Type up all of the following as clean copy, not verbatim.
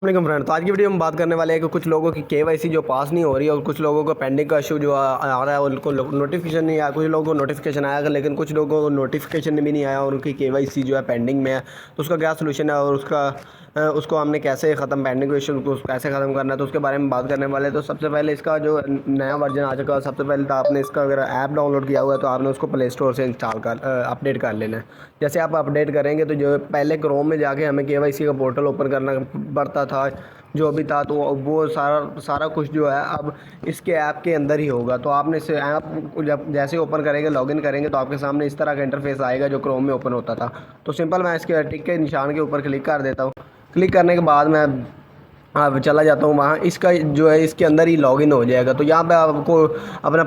वालेकुम फ्रेंड। तो आज की वीडियो में बात करने वाले हैं कि कुछ लोगों की केवाईसी जो पास नहीं हो रही है और कुछ लोगों को पेंडिंग का इशू जो आ रहा है, उनको नोटिफिकेशन नहीं आया। कुछ लोगों को नोटिफिकेशन आया लेकिन कुछ लोगों को नोटिफिकेशन भी नहीं आया और उनकी केवाईसी जो है पेंडिंग में है। तो उसका क्या सोल्यूशन है और उसको हमने कैसे ख़त्म, पेंडिंग इशू को कैसे ख़त्म करना है, तो उसके बारे में बात करने वाले हैं। तो सबसे पहले इसका जो नया वर्जन आ चुका है, सबसे पहले तो आपने इसका अगर ऐप डाउनलोड किया हुआ है तो आपने उसको प्ले स्टोर से इंस्टॉल कर अपडेट कर लेना है। जैसे आप अपडेट करेंगे तो जो पहले क्रोम में जाके हमें केवाईसी का पोर्टल ओपन करना पड़ता था, जो अभी था, तो वो सारा सारा कुछ जो है अब इसके ऐप के अंदर ही होगा। तो आपने इस ऐप को जब जैसे ओपन करेंगे, लॉगिन करेंगे, तो आपके सामने इस तरह का इंटरफेस आएगा जो क्रोम में ओपन होता था। तो सिंपल मैं इसके टिक के निशान के ऊपर क्लिक कर देता हूँ। क्लिक करने के बाद मैं अब चला जाता हूँ वहाँ, इसका जो है इसके अंदर ही लॉगिन हो जाएगा। तो यहाँ पे आपको अपना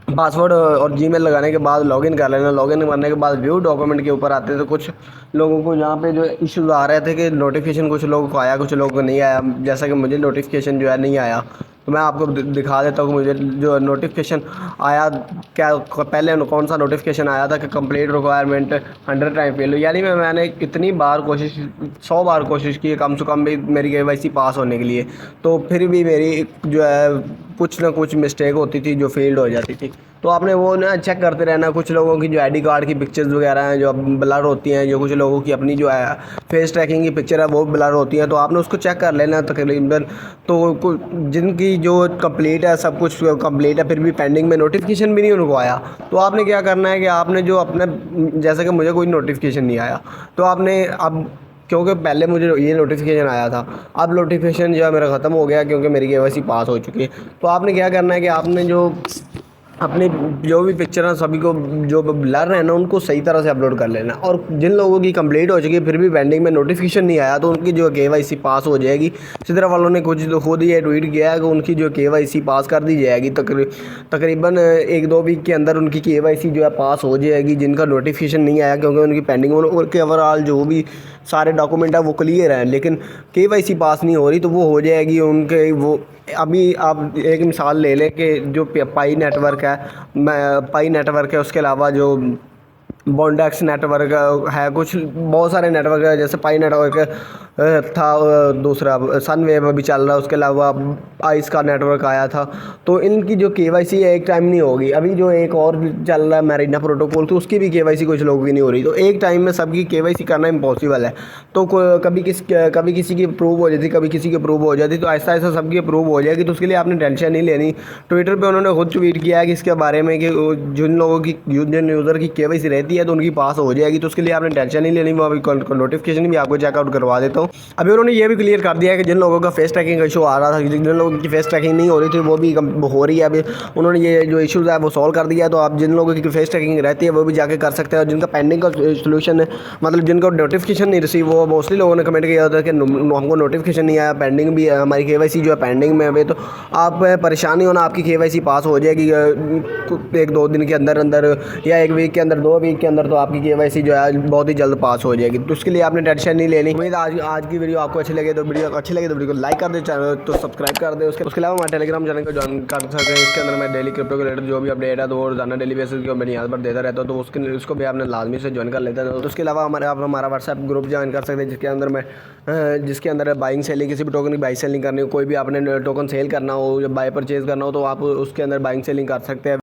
पासवर्ड और जीमेल लगाने के बाद लॉगिन कर लेना। लॉगिन करने के बाद व्यू डॉक्यूमेंट के ऊपर आते हैं तो कुछ लोगों को यहाँ पे जो इश्यूज आ रहे थे कि नोटिफिकेशन कुछ लोगों को आया, कुछ लोगों को नहीं आया। जैसा कि मुझे नोटिफिकेशन जो है नहीं आया, तो मैं आपको दिखा देता हूँ कि मुझे जो नोटिफिकेशन आया क्या। पहले कौन सा नोटिफिकेशन आया था कि कंप्लीट रिक्वायरमेंट 100 टाइम फेल हुई, यानी मैंने कितनी बार कोशिश, 100 बार कोशिश की कम से कम भी मेरी केवाईसी पास होने के लिए, तो फिर भी मेरी जो है कुछ ना कुछ मिस्टेक होती थी जो फेल्ड हो जाती थी। तो आपने वो ना चेक करते रहना। कुछ लोगों की जो आईडी कार्ड की पिक्चर्स वगैरह हैं जो ब्लर होती हैं, जो कुछ लोगों की अपनी जो है फेस ट्रैकिंग की पिक्चर है वो ब्लर होती हैं, तो आपने उसको चेक कर लेना तकरीबन। तो जिनकी जो कंप्लीट है, सब कुछ कंप्लीट है, फिर भी पेंडिंग में नोटिफिकेशन भी नहीं उनको आया, तो आपने क्या करना है कि आपने जो अपने, जैसे कि मुझे कोई नोटिफिकेशन नहीं आया, तो आपने अब, क्योंकि पहले मुझे ये नोटिफिकेशन आया था, अब नोटिफिकेशन जो है मेरा ख़त्म हो गया क्योंकि मेरी केवाईसी पास हो चुकी है। तो आपने क्या करना है कि आपने जो अपनी जो भी पिक्चर है सभी को, जो ब्लर है ना, उनको सही तरह से अपलोड कर लेना। और जिन लोगों की कंप्लीट हो चुकी है फिर भी पेंडिंग में नोटिफिकेशन नहीं आया, तो उनकी जो केवाईसी पास हो जाएगी। इसी तरह वालों ने कुछ खुद ही ये ट्वीट किया है कि उनकी जो केवाईसी पास कर दी जाएगी, तकरीबन 1-2 वीक के अंदर उनकी केवाईसी जो है पास हो जाएगी, जिनका नोटिफिकेशन नहीं आया क्योंकि उनकी पेंडिंग और के ओवरऑल जो भी सारे डॉक्यूमेंट है वो क्लियर हैं, लेकिन केवाईसी पास नहीं हो रही, तो वो हो जाएगी उनके। वो अभी आप एक मिसाल ले लें कि जो पाई नेटवर्क है, पाई नेटवर्क है, उसके अलावा जो बॉन्डेक्स नेटवर्क है, कुछ बहुत सारे नेटवर्क है, जैसे पाई नेटवर्क था, दूसरा सनवेव अभी चल रहा है, उसके अलावा आइस का नेटवर्क आया था। तो इनकी जो केवाईसी है एक टाइम नहीं होगी। अभी जो एक और चल रहा है मैरिना प्रोटोकॉल, तो उसकी भी केवाईसी कुछ लोगों की नहीं हो रही। तो एक टाइम में सबकी केवाईसी करना इम्पॉसिबल है। तो कभी किसी की अप्रूव हो जाती, कभी किसी की अप्रूव हो जाती, तो ऐसा ऐसा सबकी अप्रूव हो जाएगी। तो उसके लिए आपने टेंशन नहीं लेनी। ट्विटर पर उन्होंने खुद ट्वीट किया है कि इसके बारे में कि जिन लोगों की, जिन यूज़र की केवाईसी रहती है तो उनकी पास हो जाएगी। तो उसके लिए आपने टेंशन नहीं लेनी। वो अभी नोटिफिकेशन भी आपको चेकआउट करवा देता हूँ। अभी उन्होंने ये भी क्लियर कर दिया है कि जिन लोगों का फेस ट्रैकिंग का इशू आ रहा था, जिन लोगों की फेस ट्रैकिंग नहीं हो रही थी, वो भी हो रही है। अभी उन्होंने ये जो इशूज़ है वो सॉल्व कर दिया है। तो आप जिन लोगों की फेस ट्रैकिंग रहती है वो भी जाके कर सकते हैं। और जिनका पेंडिंग का सोल्यूशन है, मतलब जिनको नोटिफिकेशन नहीं रिसीव, वो मोस्टली लोगों ने कमेंट किया होता है कि हमको नोटिफिकेशन नहीं आया, पेंडिंग भी है, हमारी केवाईसी जो है पेंडिंग में है। तो आप परेशान नहीं होना, आपकी केवाईसी पास हो जाएगी 1-2 दिन के अंदर अंदर, या 1 वीक के अंदर, 2 वीक के अंदर। तो आपकी केवाईसी जो है बहुत ही जल्द पास हो जाएगी। तो उसके लिए आपने टेंशन नहीं लेनी। उम्मीद आज की वीडियो आपको अच्छी लगे तो वीडियो को लाइक कर दे, चैनल तो सब्सक्राइब कर दे। उसके अलावा हमारे टेलीग्राम चैनल को ज्वाइन कर सकते हैं। इसके अंदर मैं डेली क्रिप्टो के रिलेटेड जो भी अपडेट है तो वो रोजाना डेली बेसिस के मैं यहाँ पर देता रहता हूँ। तो उसको भी आपने लाजमी से ज्वाइन कर लेते हैं। तो उसके अलावा आप हमारा व्हाट्सएप ग्रुप ज्वाइन कर सकते हैं, जिसके अंदर बाइंग सेलिंग, किसी भी टोकन की बाई सेलिंग करनी हो, कोई भी आपने टोकन सेल करना हो या बाय परचेज करना हो, तो आप उसके अंदर बाइंग सेलिंग कर सकते हैं।